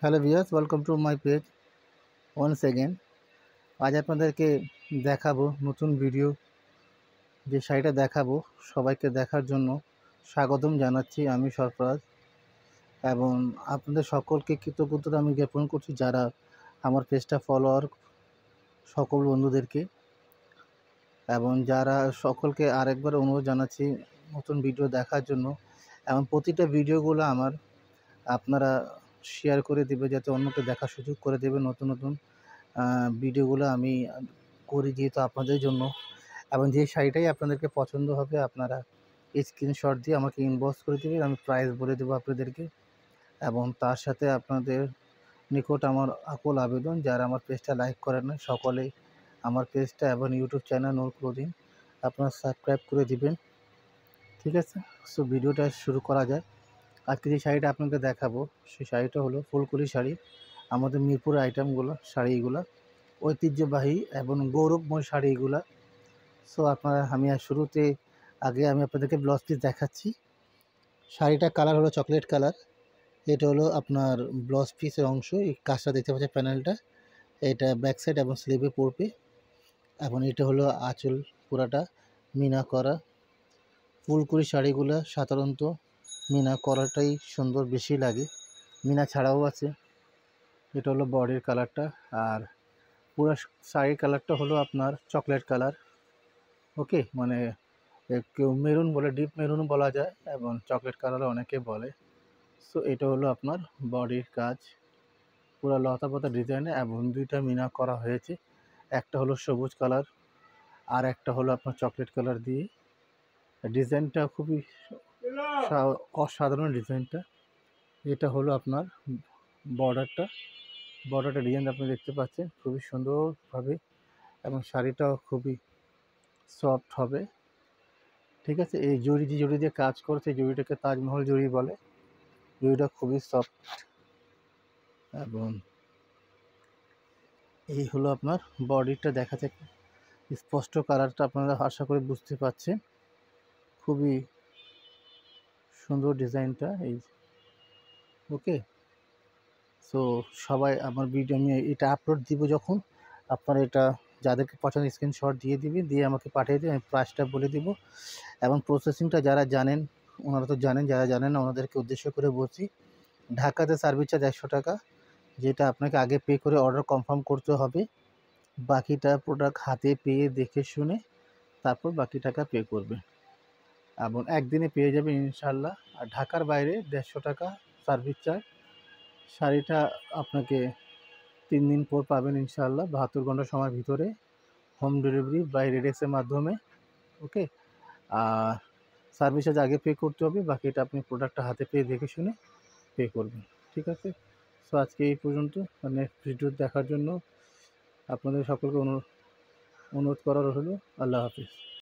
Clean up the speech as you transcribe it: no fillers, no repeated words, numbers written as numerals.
Hello viewers, welcome to my page once again. আজ আপনাদেরকে দেখাবো নতুন ভিডিও। যে শাড়িটা দেখাবো সবাইকে দেখার জন্য স্বাগতম জানাচ্ছি আমি সরফরাজ, এবং আপনাদের সকলকে কৃতজ্ঞতা আমি জ্ঞাপন করছি যারা আমার পেজটা ফলোয়ার সকল বন্ধুদেরকে, এবং যারা সকলকে আরেকবার অনুরোধ জানাচ্ছি নতুন ভিডিও দেখার জন্য, এবং প্রতিটা ভিডিওগুলো আমার আপনারা শেয়ার করে দেবে যাতে অন্যকে দেখার সুযোগ করে দেবে। নতুন নতুন ভিডিওগুলো আমি করি যেহেতু আপনাদের জন্য, এবং যে শাড়িটাই আপনাদেরকে পছন্দ হবে আপনারা স্ক্রিনশট দিয়ে আমাকে ইনবক্স করে দেবেন, আমি প্রাইস বলে দেবো আপনাদেরকে। এবং তার সাথে আপনাদের নিকট আমার আকুল আবেদন, যারা আমার পেজটা লাইক করেন না সকলেই আমার পেজটা এবং ইউটিউব চ্যানেল নূর ক্লোদিং আপনারা সাবস্ক্রাইব করে দিবেন, ঠিক আছে? সো ভিডিওটা শুরু করা যায়। আজকে যে শাড়িটা আপনাকে দেখাবো সেই শাড়িটা হলো ফুলকলি শাড়ি। আমাদের মিরপুরের আইটেমগুলো শাড়িগুলো ঐতিহ্যবাহী এবং গৌরবময় শাড়িগুলা। সো আপনারা আমি শুরুতে আগে আমি আপনাদেরকে ব্লাউজ পিস দেখাচ্ছি। শাড়িটার কালার হলো চকলেট কালার। এটা হলো আপনার ব্লাউজ পিসের অংশ। এই কাজটা দেখতে পাচ্ছেন প্যানেলটা, এটা ব্যাক সাইড এবং স্লিভে পড়বে। এবং এটা হলো আঁচল, পুরাটা মিনা করা। ফুলকলি শাড়িগুলো সাধারণত মিনা করাটাই সুন্দর বেশি লাগে, মিনা ছাড়াও আছে। এটা হলো বডির কালারটা, আর পুরো শাড়ির কালারটা হলো আপনার চকলেট কালার। ওকে, মানে কেউ মেরুন বলে, ডিপ মেরুন বলা যায়, এবং চকলেট কালার অনেকে বলে। সো এটা হলো আপনার বডির কাজ, পুরো লতা পাতা ডিজাইনে, এবং দুইটা মিনা করা হয়েছে। একটা হলো সবুজ কালার আর একটা হলো আপনার চকলেট কালার দিয়ে। ডিজাইনটা খুবই অসাধারণ ডিজাইনটা। এটা হলো আপনার বর্ডারটা ডিজাইন আপনি দেখতে পাচ্ছেন খুবই সুন্দরভাবে, এবং শাড়িটাও খুবই সফট হবে, ঠিক আছে? এই জড়ি দিয়ে কাজ করছে, জড়িটাকে তাজমহল জড়ি বলে। জড়িটা খুবই সফট, এবং এই হলো আপনার বডিটা। দেখা যায় স্পষ্ট কালারটা আপনারা আশা করে বুঝতে পাচ্ছেন, খুবই সুন্দর ডিজাইনটা এই। ওকে, সো সবাই আমার ভিডিও আমি এটা আপলোড দিব যখন, আপনারা এটা যাদেরকে পছন্দ স্ক্রিনশট দিয়ে দিবেন, দিয়ে আমাকে পাঠিয়ে দিন, আমি প্রাইসটা বলে দিব। এবং প্রসেসিংটা যারা জানেন ওনারা তো জানেন, যারা জানেন না ওনাদেরকে উদ্দেশ্য করে বলছি। ঢাকাতে সার্ভিস চার্জ 100 টাকা, যেটা আপনাকে আগে পে করে অর্ডার কনফার্ম করতে হবে। বাকিটা প্রোডাক্ট হাতে পেয়ে দেখে শুনে তারপর বাকি টাকা পে করবেন, এবং একদিনে পেয়ে যাবেন ইনশাল্লাহ। আর ঢাকার বাইরে 150 টাকা সার্ভিস চার্জ। শাড়িটা আপনাকে 3 দিন পর পাবেন ইনশাল্লাহ, 72 ঘন্টা সময়ের ভিতরে হোম ডেলিভারি বাই রেডেক্সের মাধ্যমে। ওকে, আর সার্ভিস চার্জ আগে পে করতে হবে, বাকিটা আপনি প্রোডাক্টটা হাতে পেয়ে দেখে শুনে পে করবেন, ঠিক আছে? সো আজকে এই পর্যন্ত। নেক্সট ভিডিও দেখার জন্য আপনাদের সকলকে অনুরোধ করা হলো। আল্লাহ হাফিজ।